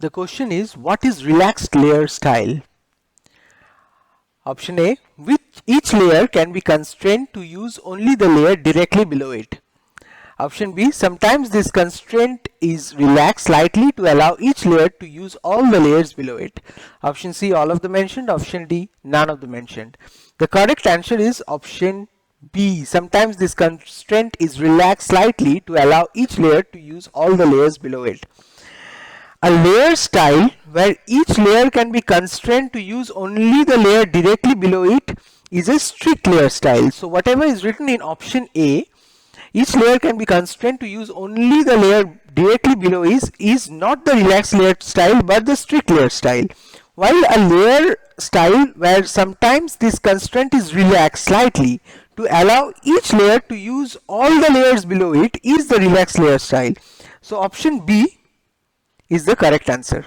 The question is, what is relaxed layer style? Option A, which each layer can be constrained to use only the layer directly below it. Option B, sometimes this constraint is relaxed slightly to allow each layer to use all the layers below it. Option C, all of the mentioned. Option D, none of the mentioned. The correct answer is option B. Sometimes this constraint is relaxed slightly to allow each layer to use all the layers below it. A layer style where each layer can be constrained to use only the layer directly below it is a strict layer style. So whatever is written in option A, each layer can be constrained to use only the layer directly below is not the relaxed layer style but the strict layer style. While a layer style where sometimes this constraint is relaxed slightly to allow each layer to use all the layers below it is the relaxed layer style. So option B is the correct answer.